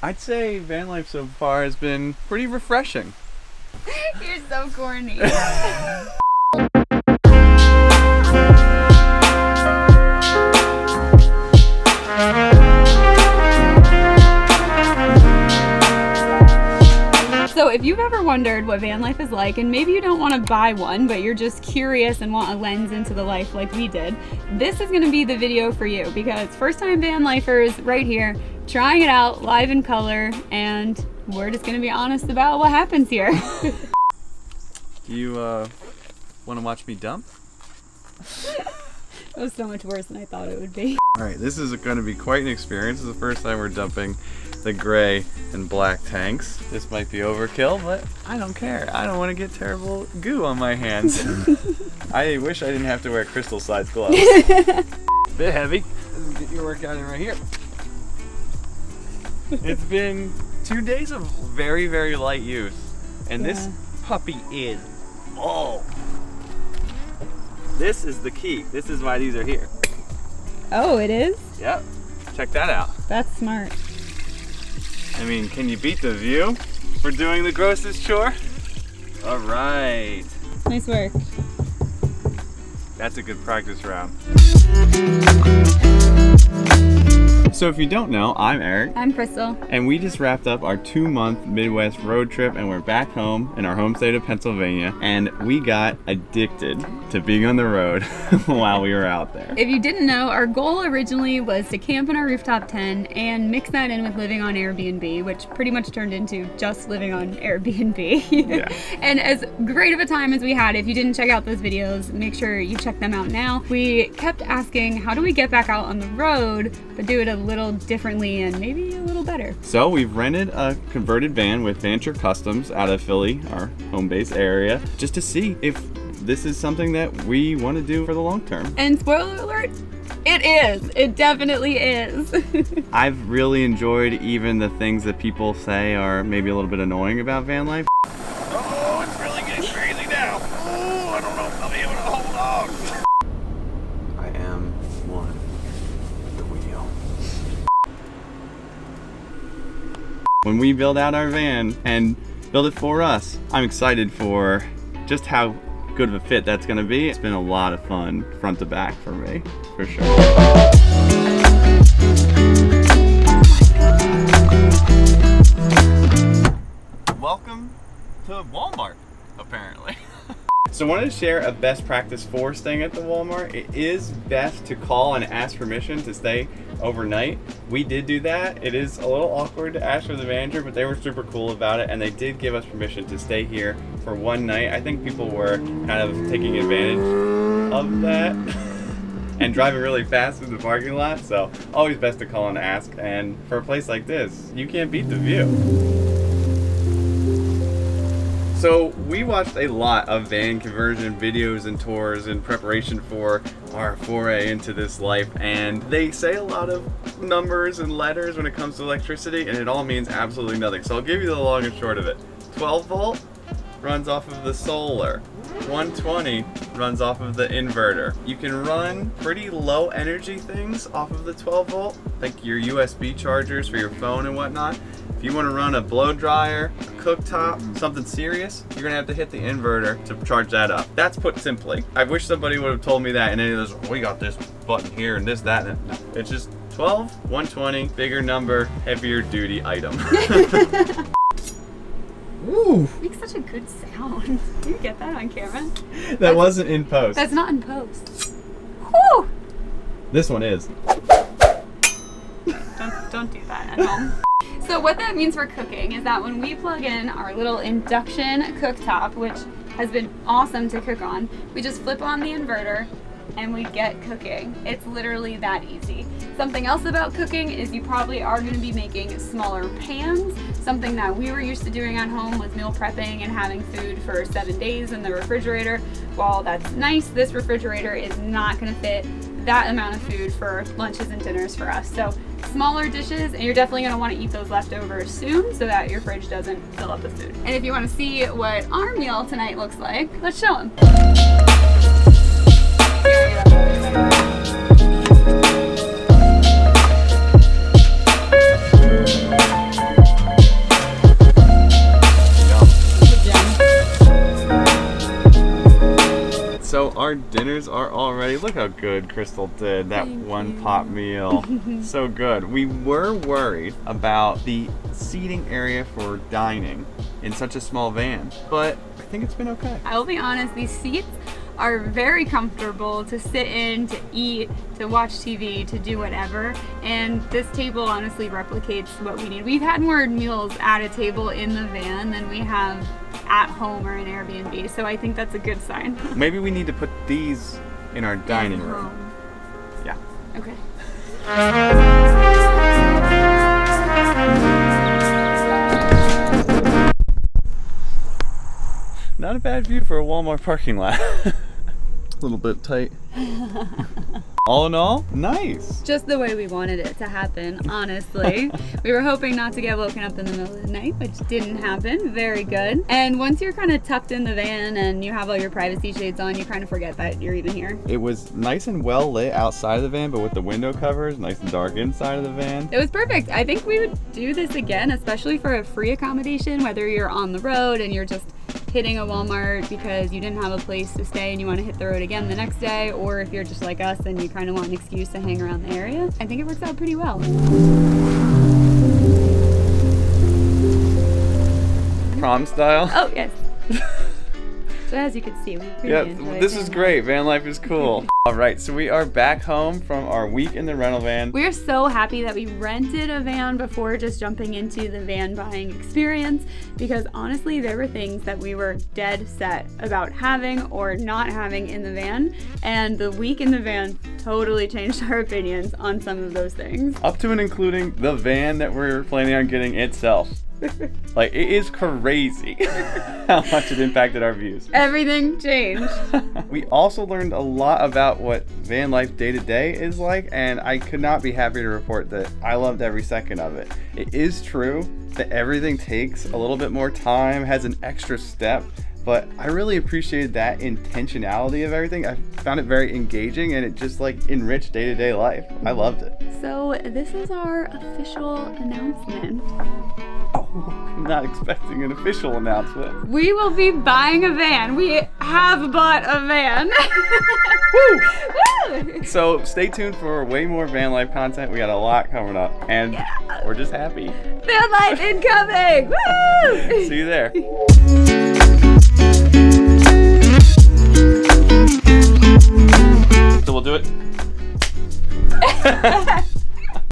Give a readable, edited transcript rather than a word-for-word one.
I'd say van life so far has been pretty refreshing. You're so corny. So if you've ever wondered what van life is like, and maybe you don't want to buy one, but you're just curious and want a lens into the life like we did, this is going to be the video for you, because first time van lifers right here, trying it out live in color, and we're just going to be honest about what happens here. Do you want to watch me dump? It was so much worse than I thought it would be. Alright, this is going to be quite an experience. This is the first time we're dumping the gray and black tanks. This might be overkill, but I don't care. I don't want to get terrible goo on my hands. I wish I didn't have to wear crystal sized gloves. Bit heavy. Let's get your workout in right here. It's been 2 days of very, very light use. And this puppy is This is the key. This is why these are here. Oh, it is? Yep. Check that out. That's smart. I mean, can you beat the view? We're doing the grossest chore. All right. Nice work. That's a good practice round. So if you don't know, I'm Eric. I'm Crystal. And we just wrapped up our 2-month Midwest road trip, and we're back home in our home state of Pennsylvania, and we got addicted to being on the road while we were out there. If you didn't know, our goal originally was to camp in our rooftop tent and mix that in with living on Airbnb, which pretty much turned into just living on Airbnb. Yeah. And as great of a time as we had, if you didn't check out those videos, make sure you check them out now. We kept asking, how do we get back out on the road, but do it a little differently and maybe a little better? So we've rented a converted van with Fancher Customs out of Philly, our home base area, just to see if this is something that we want to do for the long term. And spoiler alert, it is. It definitely is. I've really enjoyed even the things that people say are maybe a little bit annoying about van life. Oh, it's really getting crazy now. Oh, I don't know if I'll be able to hold on. I am one the wheel. When we build out our van and build it for us, I'm excited for just how good of a fit that's going to be. It's been a lot of fun front to back for me, for sure. Welcome to Walmart, apparently. So I wanted to share a best practice for staying at the Walmart. It is best to call and ask permission to stay overnight. We did do that. It is a little awkward to ask for the manager, but they were super cool about it, and they did give us permission to stay here for one night. I think people were kind of taking advantage of that and driving really fast in the parking lot, so always best to call and ask. And for a place like this, you can't beat the view. So we watched a lot of van conversion videos and tours in preparation for our foray into this life, and they say a lot of numbers and letters when it comes to electricity, and it all means absolutely nothing. So I'll give you the long and short of it. 12 volt runs off of the solar. 120 runs off of the inverter. You can run pretty low energy things off of the 12 volt, like your USB chargers for your phone and whatnot. If you want to run a blow dryer, a cooktop, something serious, you're gonna have to hit the inverter to charge that up. That's put simply. I wish somebody would have told me that and any of those, we got this button here and this, that, and no. It's just 12, 120, bigger number, heavier duty item. Ooh. Makes such a good sound. Do you get that on camera? That wasn't in post. That's not in post. Whew. This one is. Don't do that at home. So what that means for cooking is that when we plug in our little induction cooktop, which has been awesome to cook on, we just flip on the inverter and we get cooking. It's literally that easy. Something else about cooking is you probably are going to be making smaller pans. Something that we were used to doing at home was meal prepping and having food for 7 days in the refrigerator. While that's nice, this refrigerator is not going to fit that amount of food for lunches and dinners for us. So smaller dishes, and you're definitely going to want to eat those leftovers soon so that your fridge doesn't fill up with food. And if you want to see what our meal tonight looks like, let's show them. our dinners are all ready. Look how good Crystal did that one pot meal. So good. We were worried about the seating area for dining in such a small van, but I think it's been okay. I will be honest, these seats are very comfortable to sit in, to eat, to watch TV, to do whatever. And this table honestly replicates what we need. We've had more meals at a table in the van than we have at home or in Airbnb, so I think that's a good sign. Maybe we need to put these in our dining room. Yeah. Okay. Not a bad view for a Walmart parking lot. A little bit tight. All in all, nice. Just the way we wanted it to happen, honestly. We were hoping not to get woken up in the middle of the night, which didn't happen. Very good. And once you're kind of tucked in the van and you have all your privacy shades on, you kind of forget that you're even here. It was nice and well lit outside of the van, but with the window covers, nice and dark inside of the van. It was perfect. I think we would do this again, especially for a free accommodation, whether you're on the road and you're just hitting a Walmart because you didn't have a place to stay and you want to hit the road again the next day, or if you're just like us and you kind of want an excuse to hang around the area. I think it works out pretty well. Prom style? Oh, yes. So as you can see, we really enjoy this it. is great. Van life is cool. All right, so we are back home from our week in the rental van. We're so happy that we rented a van before just jumping into the van buying experience, because honestly, there were things that we were dead set about having or not having in the van, and the week in the van totally changed our opinions on some of those things. Up to and including the van that we're planning on getting itself. Like, it is crazy how much it impacted our views. Everything changed. We also learned a lot about what van life day to day is like, and I could not be happier to report that I loved every second of it. It is true that everything takes a little bit more time, has an extra step, but I really appreciated that intentionality of everything. I found it very engaging, and it just like enriched day-to-day life. I loved it. So this is our official announcement. Oh, I'm not expecting an official announcement. We will be buying a van. We have bought a van. Woo! Woo! So stay tuned for way more van life content. We got a lot coming up, and we're just happy. Van life incoming! Woo! See you there. So we'll do it.